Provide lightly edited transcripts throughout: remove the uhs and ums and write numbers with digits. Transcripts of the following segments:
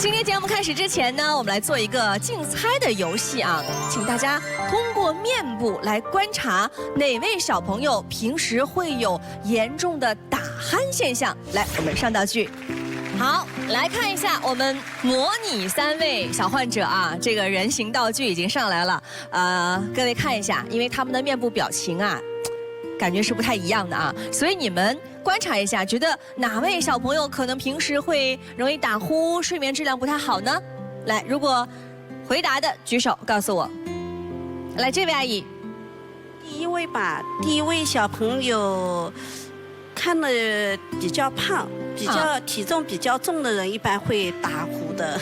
今天节目开始之前呢，我们来做一个竞猜的游戏啊，请大家通过面部来观察哪位小朋友平时会有严重的打鼾现象。来，我们上道具。好，来看一下我们模拟3位小患者啊，这个人形道具已经上来了。各位看一下，因为他们的面部表情啊，感觉是不太一样的啊，所以你们观察一下，觉得哪位小朋友可能平时会容易打呼，睡眠质量不太好呢？来，如果回答的举手告诉我。来，这位阿姨。第一位吧，第一位小朋友看了比较胖，体重比较重的人一般会打呼的。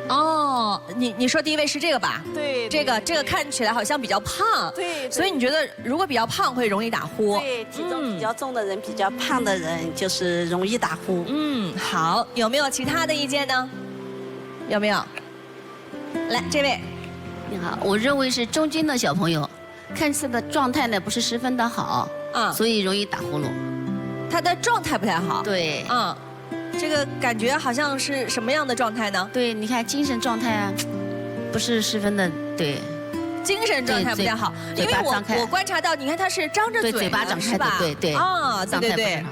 哦，你说第一位是这个吧？对，这个看起来好像比较胖。对，所以你觉得如果比较胖会容易打呼？对，体重比较重的人、比较胖的人就是容易打呼。好，有没有其他的意见呢？有没有？来，这位。你好，我认为是中间的小朋友，看似的状态呢不是十分的好，所以容易打呼噜。他的状态不太好。对。这个感觉好像是什么样的状态呢？对，你看精神状态啊，不是十分的对。精神状态不太好，因为我观察到，你看他是张着嘴，嘴巴张开的，对对。对。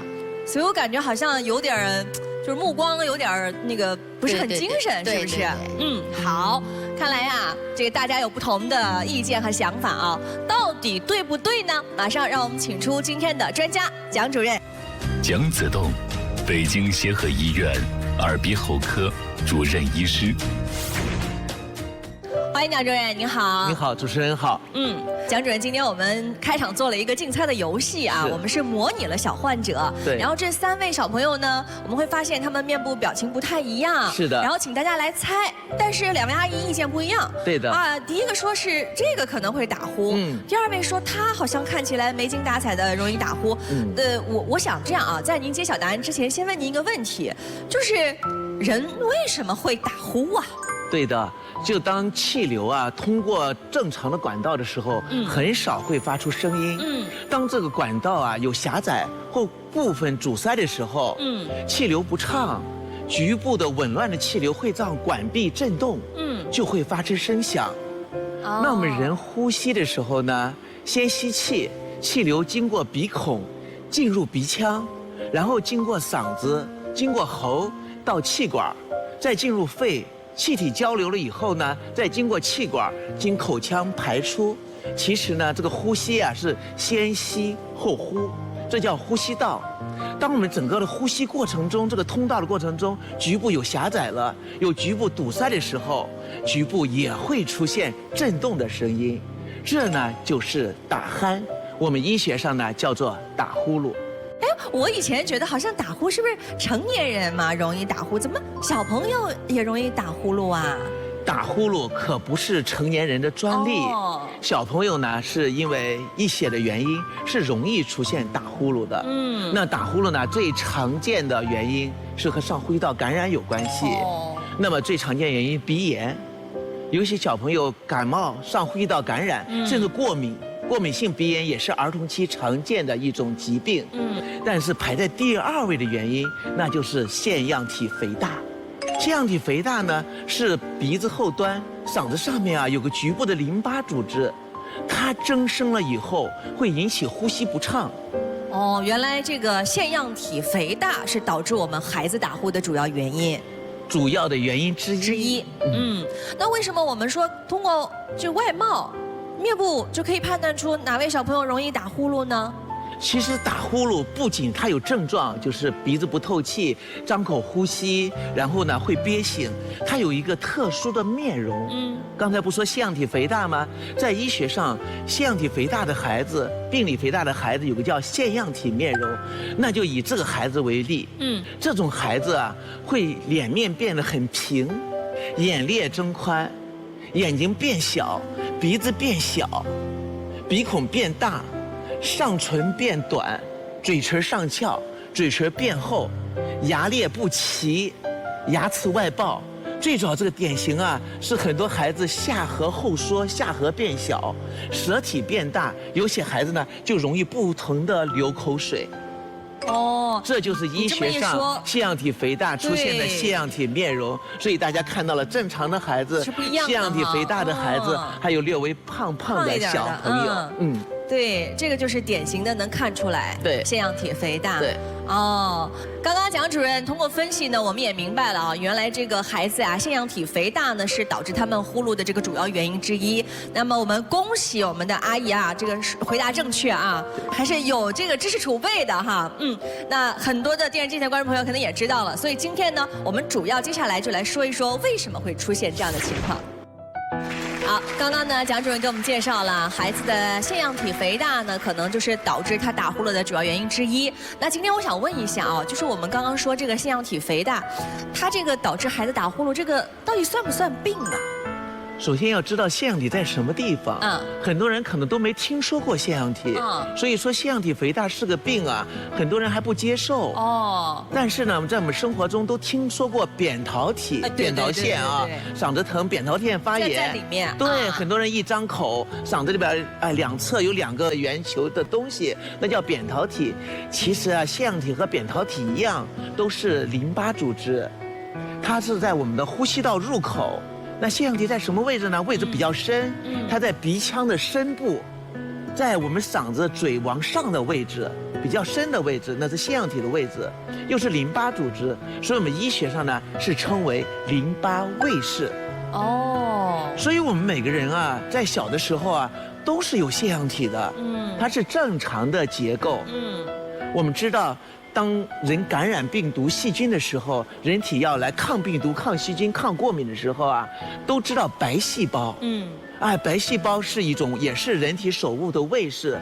所以我感觉好像有点就是目光有点那个不是很精神，是不是？好，看来呀，这个大家有不同的意见和想法啊，到底对不对呢？马上让我们请出今天的专家蒋主任。蒋子栋，北京协和医院耳鼻喉科主任医师。欢迎蒋主任，您好。你好，主持人好。蒋主任，今天我们开场做了一个竞猜的游戏啊，我们是模拟了小患者。对。然后这3位小朋友呢，我们会发现他们面部表情不太一样。是的。然后请大家来猜，但是2位阿姨意见不一样。对的。第一个说是这个可能会打呼，第2位说他好像看起来没精打采的，容易打呼。我想这样啊，在您揭晓答案之前，先问您一个问题，就是人为什么会打呼啊？对的，就当气流啊通过正常的管道的时候，很少会发出声音。当这个管道啊有狭窄或部分阻塞的时候，气流不畅，局部的紊乱的气流会让管壁震动，就会发出声响。那我们人呼吸的时候呢，先吸气，气流经过鼻孔进入鼻腔，然后经过嗓子，经过喉到气管，再进入肺。气体交流了以后呢，再经过气管经口腔排出。其实呢，这个呼吸啊是先吸后呼，这叫呼吸道。当我们整个的呼吸过程中，这个通道的过程中，局部有狭窄了，有局部堵塞的时候，局部也会出现震动的声音，这呢就是打鼾，我们医学上呢叫做打呼噜。我以前觉得好像打呼是不是成年人嘛容易打呼，怎么小朋友也容易打呼噜啊？打呼噜可不是成年人的专利，小朋友呢是因为一些的原因是容易出现打呼噜的。那打呼噜呢最常见的原因是和上呼吸道感染有关系。那么最常见原因鼻炎，有些小朋友感冒、上呼吸道感染，甚至过敏。过敏性鼻炎也是儿童期常见的一种疾病，但是排在第2位的原因，那就是腺样体肥大。腺样体肥大呢，是鼻子后端、嗓子上面啊有个局部的淋巴组织，它增生了以后会引起呼吸不畅。原来这个腺样体肥大是导致我们孩子打呼的主要原因。主要的原因之一。那为什么我们说通过就外貌？面部就可以判断出哪位小朋友容易打呼噜呢？其实打呼噜不仅它有症状，就是鼻子不透气、张口呼吸，然后呢会憋醒，它有一个特殊的面容。刚才不说腺样体肥大吗？在医学上，腺样体肥大的孩子、病理肥大的孩子有个叫腺样体面容，那就以这个孩子为例。这种孩子啊，会脸面变得很平，眼裂增宽，眼睛变小，鼻子变小，鼻孔变大，上唇变短，嘴唇上翘，嘴唇变厚，牙列不齐，牙齿外爆。最主要这个典型啊，是很多孩子下颌后缩，下颌变小，舌体变大，有些孩子呢就容易不停地流口水。哦，这就是医学上腺样体肥大出现的腺样体面容。所以大家看到了正常的孩子、腺样体肥大的孩子，还有略微胖的小朋友。对，这个就是典型的能看出来，对，腺样体肥大。对，哦，刚刚蒋主任通过分析呢，我们也明白了啊，原来这个孩子啊，腺样体肥大呢是导致他们呼噜的这个主要原因之一。那么我们恭喜我们的阿姨啊，这个回答正确啊，还是有这个知识储备的哈。那很多的电视机前观众朋友可能也知道了，所以今天呢，我们主要接下来就来说一说为什么会出现这样的情况。好，刚刚呢，蒋主任给我们介绍了孩子的腺样体肥大呢，可能就是导致他打呼噜的主要原因之一。那今天我想问一下啊，就是我们刚刚说这个腺样体肥大，它这个导致孩子打呼噜，这个到底算不算病呢？首先要知道腺样体在什么地方，很多人可能都没听说过腺样体，所以说腺样体肥大是个病啊，很多人还不接受。但是呢，我们在我们生活中都听说过扁桃体、扁桃腺啊，嗓子疼，扁桃腺发炎在里面。对，很多人一张口，嗓子里边两侧有2个圆球的东西，那叫扁桃体。其实啊，腺样体和扁桃体一样，都是淋巴组织，它是在我们的呼吸道入口。那腺样体在什么位置呢？位置比较深，它在鼻腔的深部，在我们嗓子嘴往上的位置，比较深的位置，那是腺样体的位置，又是淋巴组织，所以我们医学上呢是称为淋巴卫士。所以我们每个人啊，在小的时候啊，都是有腺样体的，它是正常的结构。我们知道。当人感染病毒、细菌的时候，人体要来抗病毒、抗细菌、抗过敏的时候啊，都知道白细胞。白细胞是一种，也是人体手物的卫士。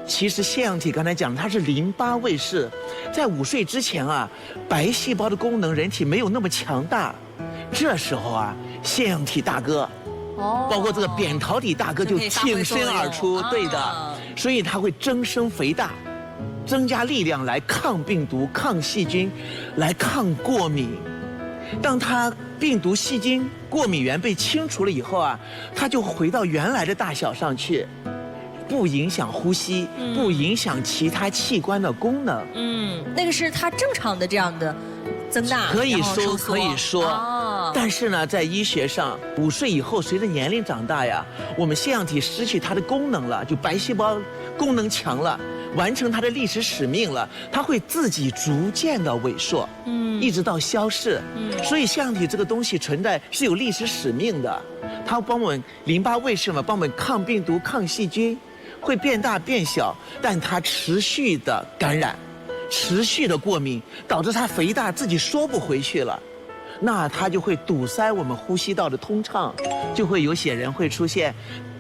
其实腺样体刚才讲，它是淋巴卫士。在5岁之前啊，白细胞的功能人体没有那么强大，这时候啊，腺样体大哥，包括这个扁桃体大哥就挺身而出。对的，所以它会增生肥大。增加力量来抗病毒、抗细菌，来抗过敏。当它病毒、细菌、过敏源被清除了以后啊，它就回到原来的大小上去，不影响呼吸，不影响其他器官的功能。那个是它正常的这样的增大，可以说。但是呢，在医学上，5岁以后，随着年龄长大呀，我们腺样体失去它的功能了，就白细胞功能强了。完成它的历史使命了，它会自己逐渐的萎缩，一直到消逝。所以腺样体这个东西存在是有历史使命的，它帮我们淋巴卫士嘛，帮我们抗病毒、抗细菌，会变大变小，但它持续的感染，持续的过敏，导致它肥大自己缩不回去了，那它就会堵塞我们呼吸道的通畅，就会有些人会出现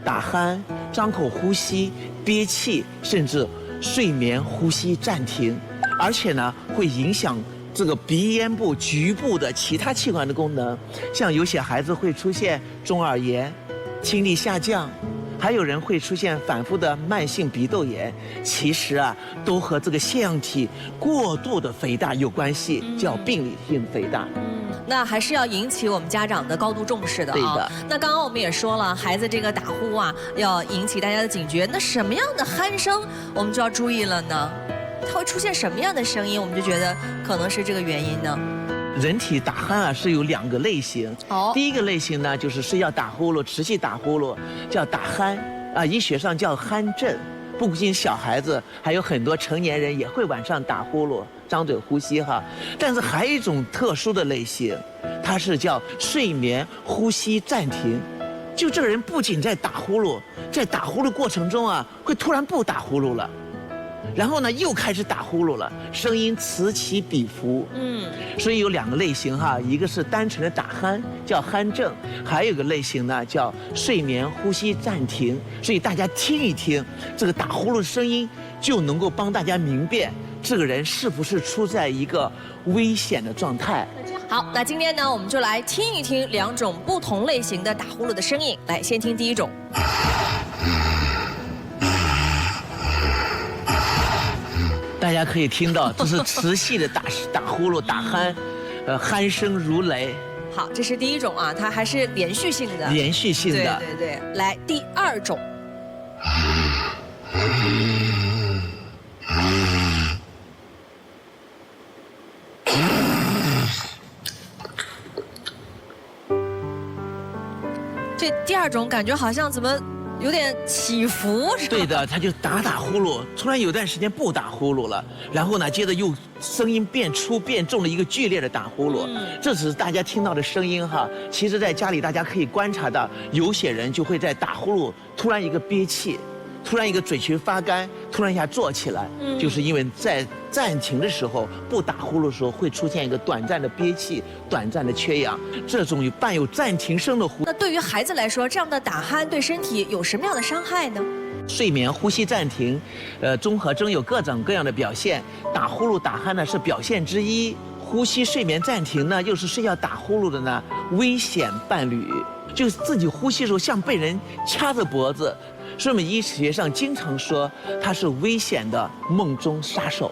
打鼾、张口呼吸、憋气，甚至睡眠呼吸暂停，而且呢会影响这个鼻咽部局部的其他器官的功能，像有些孩子会出现中耳炎、听力下降，还有人会出现反复的慢性鼻窦炎，其实啊都和这个腺样体过度的肥大有关系，叫病理性肥大。那还是要引起我们家长的高度重视的啊。对的。那刚刚我们也说了，孩子这个打呼啊，要引起大家的警觉。那什么样的鼾声我们就要注意了呢？它会出现什么样的声音，我们就觉得可能是这个原因呢？人体打鼾啊是有2个类型。第一个类型呢，就是睡觉打呼噜、持续打呼噜，叫打鼾啊，医学上叫鼾症。不仅小孩子，还有很多成年人也会晚上打呼噜、张嘴呼吸哈。但是还有一种特殊的类型，它是叫睡眠呼吸暂停。就这个人不仅在打呼噜，在打呼噜过程中啊，会突然不打呼噜了，然后呢又开始打呼噜了，声音此起彼伏。所以有2个类型哈，一个是单纯的打鼾，叫鼾症，还有一个类型呢叫睡眠呼吸暂停。所以大家听一听这个打呼噜的声音，就能够帮大家明辨这个人是不是处在一个危险的状态。好，那今天呢，我们就来听一听2种不同类型的打呼噜的声音。来，先听第一种。大家可以听到，这是持续的打呼噜、打鼾，鼾声如雷。好，这是第一种啊，它还是连续性的。连续性的。对对对。来，第2种。这第二种感觉好像怎么有点起伏，是吧？对的，他就打呼噜，突然有段时间不打呼噜了，然后呢，接着又声音变粗变重的一个剧烈的打呼噜，这只是大家听到的声音哈。其实，在家里大家可以观察到，有些人就会在打呼噜突然一个憋气，突然一个嘴唇发干，突然一下坐起来，就是因为在暂停的时候不打呼噜的时候会出现一个短暂的憋气、短暂的缺氧，这种伴有暂停声的呼。那对于孩子来说，这样的打鼾对身体有什么样的伤害呢？睡眠呼吸暂停，综合征有各种各样的表现，打呼噜、打鼾呢是表现之一。呼吸睡眠暂停呢，又是睡觉打呼噜的呢危险伴侣，就是自己呼吸的时候像被人掐着脖子，所以我们医学上经常说它是危险的梦中杀手。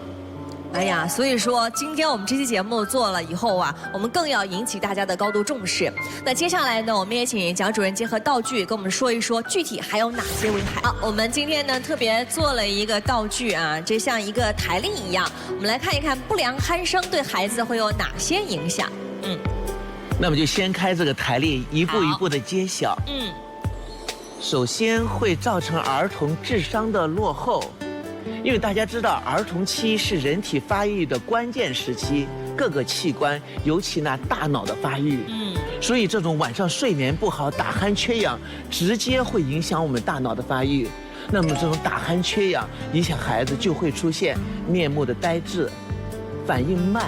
哎呀，所以说今天我们这期节目做了以后啊，我们更要引起大家的高度重视。那接下来呢，我们也请蒋主任结合道具跟我们说一说具体还有哪些危害。好，我们今天呢特别做了一个道具啊，这像一个台历一样，我们来看一看不良鼾声对孩子会有哪些影响。那么就先开这个台历，一步一步的揭晓。首先会造成儿童智商的落后。因为大家知道，儿童期是人体发育的关键时期，各个器官，尤其呢大脑的发育。所以这种晚上睡眠不好、打鼾缺氧，直接会影响我们大脑的发育。那么这种打鼾缺氧影响孩子，就会出现面目的呆滞、反应慢，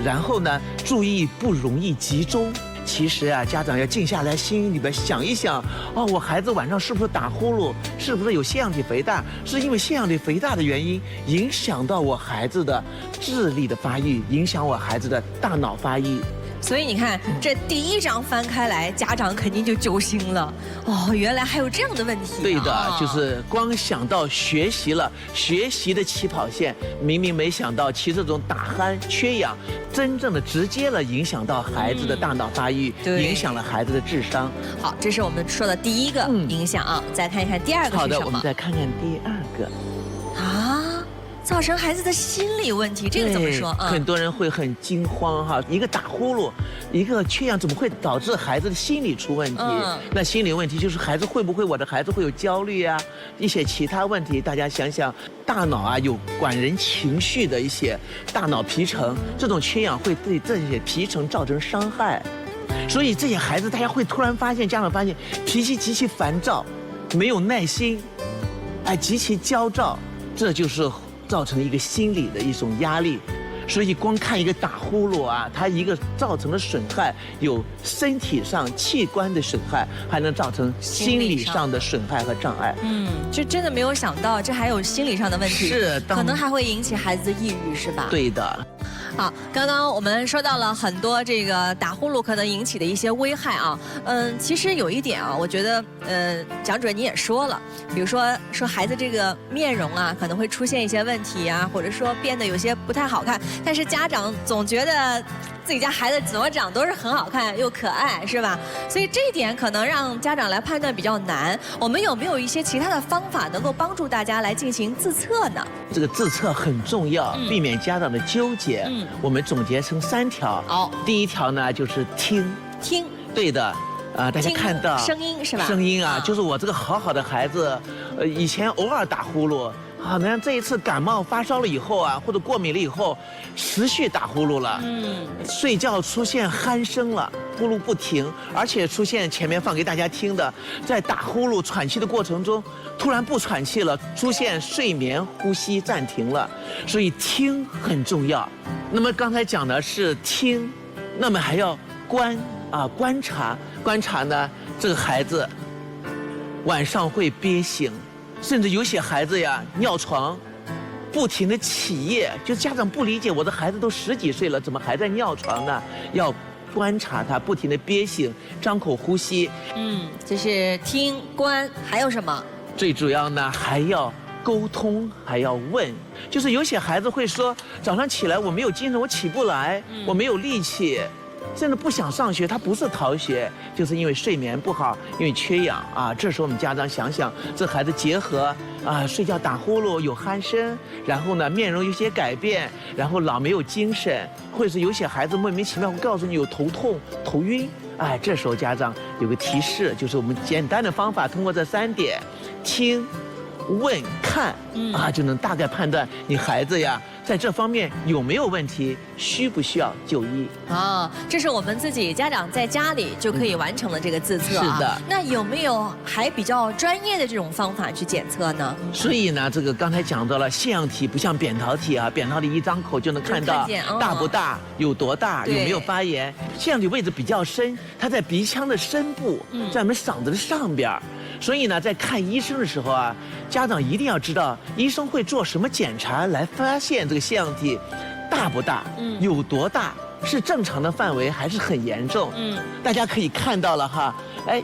然后呢注意不容易集中。其实啊，家长要静下来，心里边想一想，我孩子晚上是不是打呼噜？是不是有腺样体肥大？是因为腺样体肥大的原因，影响到我孩子的智力的发育，影响我孩子的大脑发育。所以你看，这第一章翻开来，家长肯定就揪心了。原来还有这样的问题。对的，就是光想到学习了，学习的起跑线，明明没想到，其实这种打鼾缺氧，真正的直接了影响到孩子的大脑发育，影响了孩子的智商。好，这是我们说的第一个影响啊。再看一看第二个是什么？好的，我们再看看第二个。造成孩子的心理问题，这个怎么说？很多人会很惊慌哈，一个打呼噜，一个缺氧，怎么会导致孩子的心理出问题？那心理问题就是孩子会不会，我的孩子会有焦虑啊，一些其他问题。大家想想，大脑啊有管人情绪的一些大脑皮层，这种缺氧会对这些皮层造成伤害。所以这些孩子，大家会突然发现，家长发现脾气极其烦躁，没有耐心，极其焦躁，这就是造成一个心理的一种压力。所以光看一个打呼噜啊，它一个造成的损害有身体上器官的损害，还能造成心理上的损害和障碍。这真的没有想到，这还有心理上的问题，是可能还会引起孩子的抑郁，是吧？对的。好，刚刚我们说到了很多这个打呼噜可能引起的一些危害啊。其实有一点啊，我觉得蒋主任你也说了，比如说孩子这个面容啊，可能会出现一些问题啊，或者说变得有些不太好看，但是家长总觉得自己家孩子怎么长都是很好看又可爱，是吧？所以这一点可能让家长来判断比较难。我们有没有一些其他的方法能够帮助大家来进行自测呢？这个自测很重要，避免家长的纠结。我们总结成3条。第一条呢就是听。对的。大家看到声音是吧？声音啊，就是我这个好的孩子，以前偶尔打呼噜，好像这一次感冒发烧了以后啊，或者过敏了以后，持续打呼噜了。睡觉出现鼾声了，呼噜不停，而且出现前面放给大家听的，在打呼噜喘气的过程中，突然不喘气了，出现睡眠呼吸暂停了。所以听很重要。那么刚才讲的是听，那么还要观察呢，这个孩子晚上会憋醒，甚至有些孩子呀尿床，不停的起夜，就家长不理解，我的孩子都10几岁了，怎么还在尿床呢？要观察他不停的憋醒，张口呼吸。这是听观，还有什么？最主要呢还要沟通，还要问。就是有些孩子会说，早上起来我没有精神，我起不来，我没有力气。甚至不想上学，他不是逃学，就是因为睡眠不好，因为缺氧啊。这时候我们家长想想，这孩子结合啊，睡觉打呼噜有鼾声，然后呢面容有些改变，然后老没有精神，或者是有些孩子莫名其妙会告诉你有头痛、头晕。哎，这时候家长有个提示，就是我们简单的方法，通过这3点，听、问、看，啊，就能大概判断你孩子呀在这方面有没有问题，需不需要就医。这是我们自己家长在家里就可以完成的这个自测啊。是的。那有没有还比较专业的这种方法去检测呢？所以呢，这个刚才讲到了，腺样体不像扁桃体啊，扁桃体一张口就能看到大不大，有多大，有没有发炎。腺样体位置比较深，它在鼻腔的深部，在我们嗓子的上边。所以呢，在看医生的时候啊，家长一定要知道医生会做什么检查来发现这个腺样体大不大，有多大，是正常的范围还是很严重。大家可以看到了哈，哎，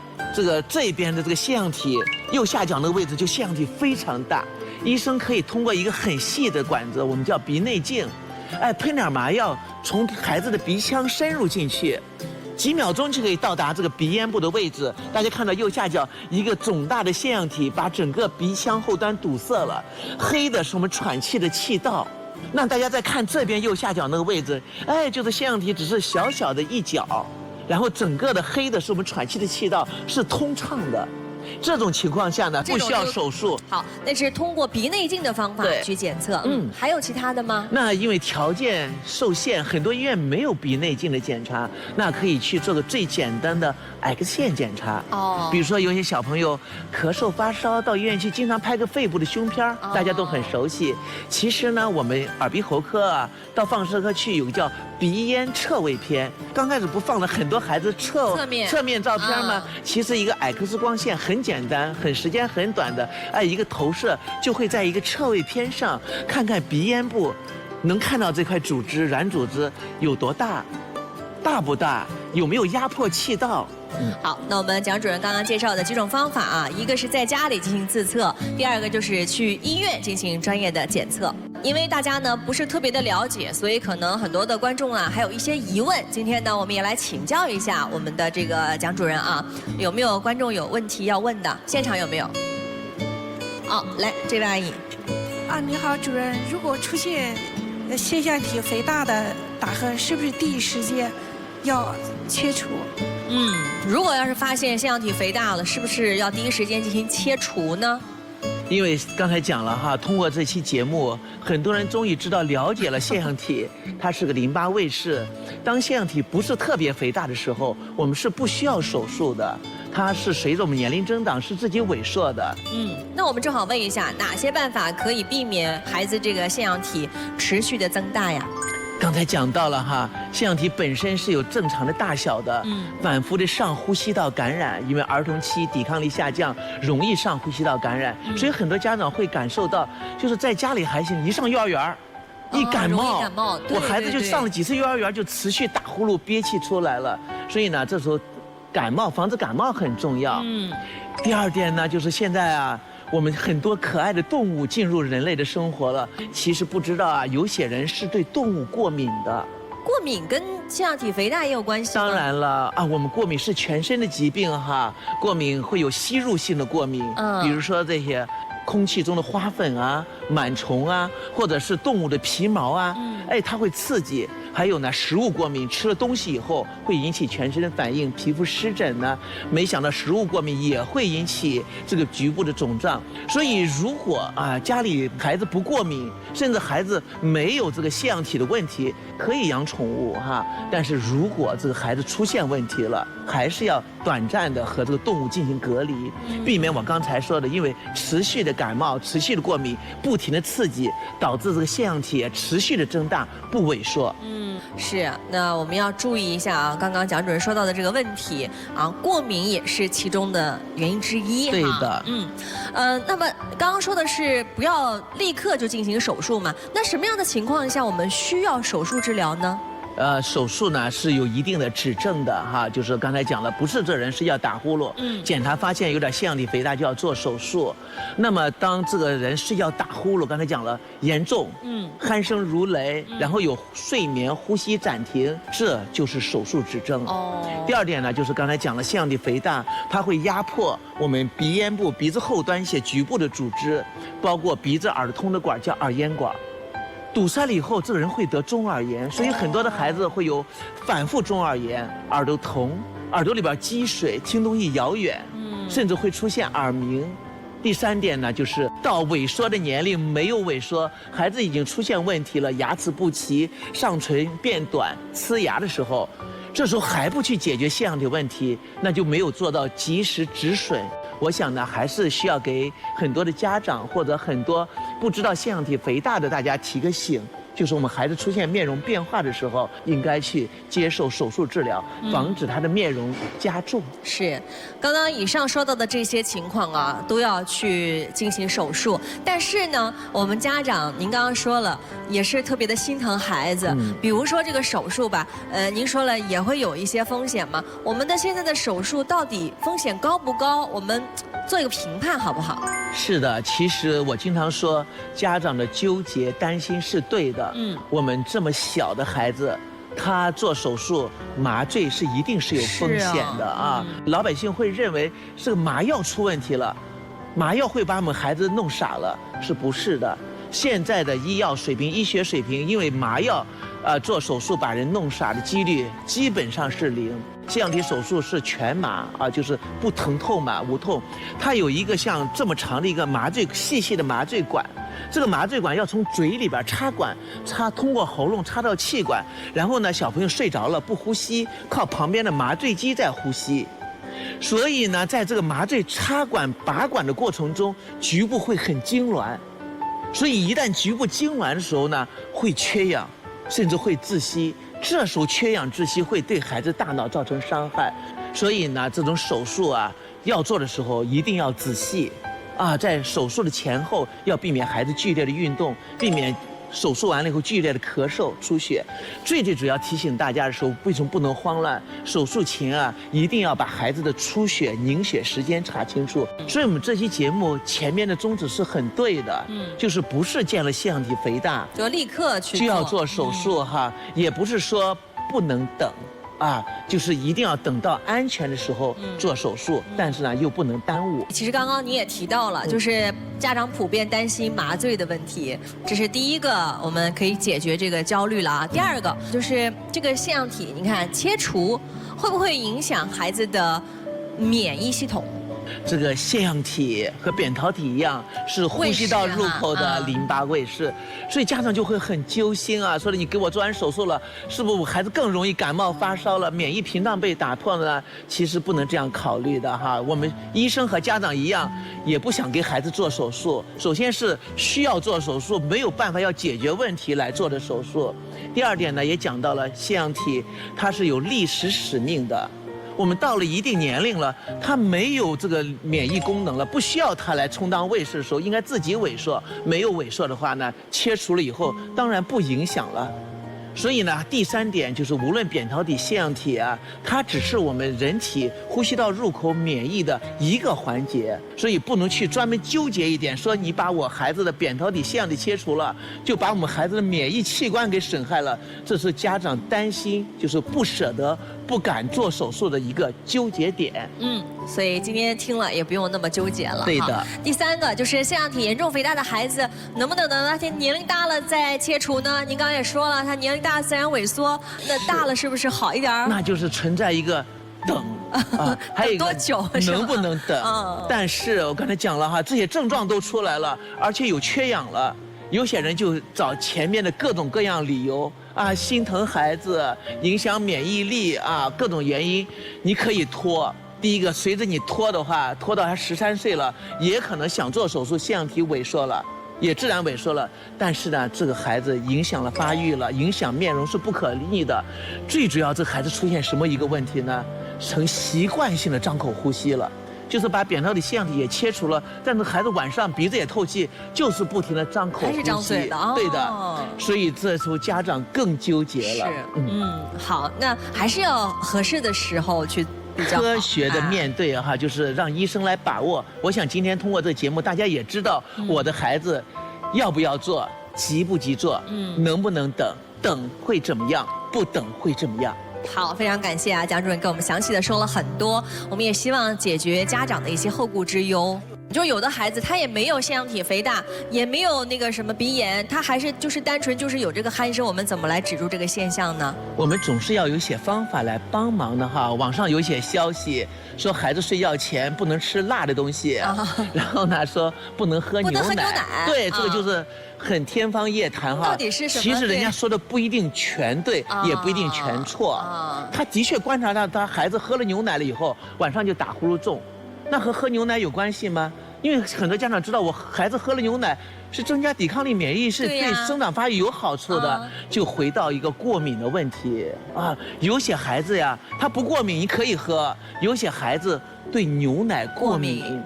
这边的这个腺样体右下角那个位置就腺样体非常大，医生可以通过一个很细的管子，我们叫鼻内镜，哎，喷点麻药从孩子的鼻腔深入进去。几秒钟就可以到达这个鼻咽部的位置。大家看到右下角一个肿大的腺样体，把整个鼻腔后端堵塞了。黑的是我们喘气的气道。那大家再看这边右下角那个位置，哎，就是腺样体只是小小的一角，然后整个的黑的是我们喘气的气道，是通畅的。这种情况下呢，不需要手术。好，那是通过鼻内镜的方法去检测。还有其他的吗？那因为条件受限，很多医院没有鼻内镜的检查，那可以去做个最简单的 X 线检查。比如说有些小朋友咳嗽发烧，到医院去经常拍个肺部的胸片，大家都很熟悉。其实呢，我们耳鼻喉科啊，到放射科去有个叫鼻咽侧位片。刚开始不放了很多孩子侧面照片吗？其实一个 X 光线很简单，时间很短的，哎，一个投射就会在一个侧位片上看看鼻咽部，能看到这块组织软组织有多大，大不大，有没有压迫气道。好，那我们蒋主任刚刚介绍的几种方法啊，一个是在家里进行自测，第二个就是去医院进行专业的检测。因为大家呢不是特别的了解，所以可能很多的观众啊还有一些疑问。今天呢，我们也来请教一下我们的这个蒋主任啊，有没有观众有问题要问的？现场有没有？来，这位阿姨。你好，主任。如果出现腺样体肥大的打鼾，是不是第一时间要切除？如果要是发现腺样体肥大了，是不是要第一时间进行切除呢？因为刚才讲了哈，通过这期节目，很多人终于了解了腺样体，它是个淋巴卫士。当腺样体不是特别肥大的时候，我们是不需要手术的，它是随着我们年龄增长是自己萎缩的。那我们正好问一下，哪些办法可以避免孩子这个腺样体持续的增大呀？刚才讲到了哈，腺样体本身是有正常的大小的，反复的上呼吸道感染，因为儿童期抵抗力下降，容易上呼吸道感染，所以很多家长会感受到，就是在家里还行，一上幼儿园，一感冒，我孩子就上了几次幼儿园就持续打呼噜憋气出来了，所以呢，这时候防止感冒很重要。第二点呢，就是现在啊，我们很多可爱的动物进入人类的生活了，其实不知道啊，有些人是对动物过敏的。过敏跟腺样体肥大也有关系吗？当然了啊，我们过敏是全身的疾病哈，过敏会有吸入性的过敏，比如说这些空气中的花粉啊、螨虫啊，或者是动物的皮毛啊，哎，它会刺激。还有呢，食物过敏，吃了东西以后会引起全身的反应，皮肤湿疹呢。没想到食物过敏也会引起这个局部的肿胀。所以如果家里孩子不过敏，甚至孩子没有这个腺样体的问题，可以养宠物哈。但是如果这个孩子出现问题了，还是要短暂的和这个动物进行隔离，避免我刚才说的，因为持续的感冒、持续的过敏、不停的刺激，导致这个腺样体持续的增大不萎缩。是，那我们要注意一下啊，刚刚蒋主任说到的这个问题啊，过敏也是其中的原因之一。对的，那么刚刚说的是不要立刻就进行手术嘛？那什么样的情况下我们需要手术治疗呢？手术呢是有一定的指证的哈，就是刚才讲了，不是这人是要打呼噜，检查发现有点腺样体肥大就要做手术。那么当这个人是要打呼噜，刚才讲了严重，鼾声如雷，然后有睡眠呼吸暂停，这就是手术指征。第二点呢，就是刚才讲了腺样体肥大，它会压迫我们鼻咽部、鼻子后端一些局部的组织，包括鼻子、耳朵通的管叫耳咽管。堵塞了以后，这个人会得中耳炎，所以很多的孩子会有反复中耳炎、耳朵疼、耳朵里边积水、听东西遥远，甚至会出现耳鸣。第三点呢，就是到萎缩的年龄没有萎缩，孩子已经出现问题了，牙齿不齐、上唇变短、呲牙的时候，这时候还不去解决腺样体问题，那就没有做到及时止损。我想呢，还是需要给很多的家长或者很多不知道腺样体肥大的大家提个醒，就是我们孩子出现面容变化的时候，应该去接受手术治疗，防止他的面容加重。是，刚刚以上说到的这些情况啊，都要去进行手术。但是呢，我们家长您刚刚说了，也是特别的心疼孩子。比如说这个手术吧，您说了也会有一些风险嘛。我们的现在的手术到底风险高不高？我们做一个评判好不好？是的，其实我经常说，家长的纠结担心是对的。我们这么小的孩子，他做手术麻醉是一定是有风险的啊。老百姓会认为是个麻药出问题了，麻药会把我们孩子弄傻了，是不是的？现在的医药水平、医学水平，因为麻药，做手术把人弄傻的几率基本上是0。腺样体手术是全麻啊，就是不疼痛嘛，无痛。它有一个像这么长的一个麻醉细的麻醉管，这个麻醉管要从嘴里边插管，通过喉咙插到气管，然后呢，小朋友睡着了不呼吸，靠旁边的麻醉机在呼吸。所以呢，在这个麻醉插管拔管的过程中，局部会很痉挛，所以一旦局部痉挛的时候呢，会缺氧，甚至会窒息。这时候缺氧窒息会对孩子大脑造成伤害，所以呢，这种手术啊，要做的时候一定要仔细，在手术的前后要避免孩子剧烈的运动，避免手术完了以后剧烈的咳嗽、出血。最主要提醒大家的时候，为什么不能慌乱？手术前啊，一定要把孩子的出血、凝血时间查清楚。所以我们这期节目前面的宗旨是很对的，就是不是见了腺样体肥大就立刻去就要做手术哈，也不是说不能等。就是一定要等到安全的时候做手术，但是呢又不能耽误。其实刚刚你也提到了，就是家长普遍担心麻醉的问题，这是第一个我们可以解决这个焦虑了啊。第二个就是这个腺样体，你看切除会不会影响孩子的免疫系统？这个腺样体和扁桃体一样，是呼吸道入口的淋巴卫士，所以家长就会很揪心啊，说你给我做完手术了，是不是我孩子更容易感冒发烧了，免疫屏障被打破了呢？其实不能这样考虑的哈。我们医生和家长一样，也不想给孩子做手术。首先是需要做手术，没有办法要解决问题来做的手术。第二点呢，也讲到了腺样体它是有历史使命的。我们到了一定年龄了，他没有这个免疫功能了，不需要他来充当卫士的时候，应该自己萎缩。没有萎缩的话呢，切除了以后，当然不影响了。所以呢，第三点就是，无论扁桃体、腺样体啊，它只是我们人体呼吸道入口免疫的一个环节，所以不能去专门纠结一点，说你把我孩子的扁桃体、腺样体切除了，就把我们孩子的免疫器官给损害了。这是家长担心，就是不舍得、不敢做手术的一个纠结点。所以今天听了也不用那么纠结了。对的。第三个就是腺样体严重肥大的孩子，能不能等到他年龄大了再切除呢？您刚刚也说了，他年龄大自然萎缩，那大了是不是好一点？那就是存在一个等还有一个多久能不能等？但是我刚才讲了哈，这些症状都出来了，而且有缺氧了，有些人就找前面的各种各样理由心疼孩子，影响免疫力各种原因，你可以拖。第一个，随着你拖的话，拖到他13岁了，也可能想做手术，腺样体萎缩了，也自然萎缩了。但是呢，这个孩子影响了发育了，影响面容是不可逆的。最主要，这孩子出现什么一个问题呢？成习惯性的张口呼吸了。就是把扁桃体、腺样体也切除了，但是孩子晚上鼻子也透气，就是不停的张口呼吸，还是张嘴的，对的。所以这时候家长更纠结了。是，好，那还是要合适的时候去。科学的面对哈，就是让医生来把握。我想今天通过这个节目，大家也知道我的孩子要不要做，急不急做，能不能等，等会怎么样，不等会怎么样。好，非常感谢啊，蒋主任给我们详细的说了很多，我们也希望解决家长的一些后顾之忧。就有的孩子他也没有腺样体肥大，也没有那个什么鼻炎，他还是就是单纯就是有这个鼾声，我们怎么来止住这个现象呢？我们总是要有一些方法来帮忙的哈。网上有一些消息说孩子睡觉前不能吃辣的东西，然后呢说不能喝牛奶，对，这个就是很天方夜谭哈。到底是什么？其实人家说的不一定全对，也不一定全错。他的确观察到他孩子喝了牛奶了以后，晚上就打呼噜重。那和喝牛奶有关系吗？因为很多家长知道我孩子喝了牛奶是增加抵抗力、免疫力，是对生长发育有好处的，就回到一个过敏的问题啊。有些孩子呀，他不过敏，你可以喝；有些孩子对牛奶过敏，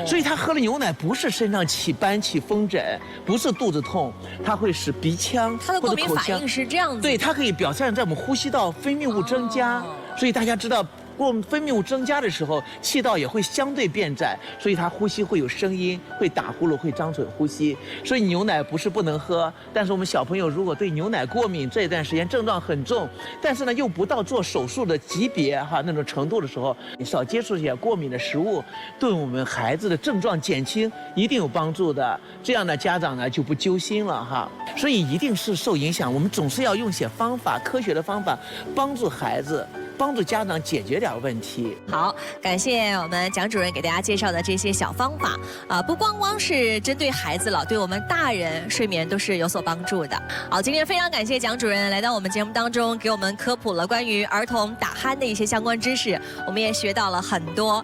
所以他喝了牛奶不是身上起斑、起风疹，不是肚子痛，它会使鼻腔他的过敏反应是这样子，对，它可以表现在我们呼吸道分泌物增加，所以大家知道。分泌物增加的时候，气道也会相对变窄，所以他呼吸会有声音，会打呼噜，会张嘴呼吸。所以牛奶不是不能喝，但是我们小朋友如果对牛奶过敏，这一段时间症状很重，但是呢又不到做手术的级别哈那种程度的时候，你少接触一些过敏的食物，对我们孩子的症状减轻一定有帮助的。这样呢家长呢就不揪心了哈。所以一定是受影响，我们总是要用些方法，科学的方法帮助孩子。帮助家长解决点问题。好，感谢我们蒋主任给大家介绍的这些小方法啊，不光光是针对孩子了，对我们大人睡眠都是有所帮助的。好，今天非常感谢蒋主任来到我们节目当中，给我们科普了关于儿童打鼾的一些相关知识，我们也学到了很多。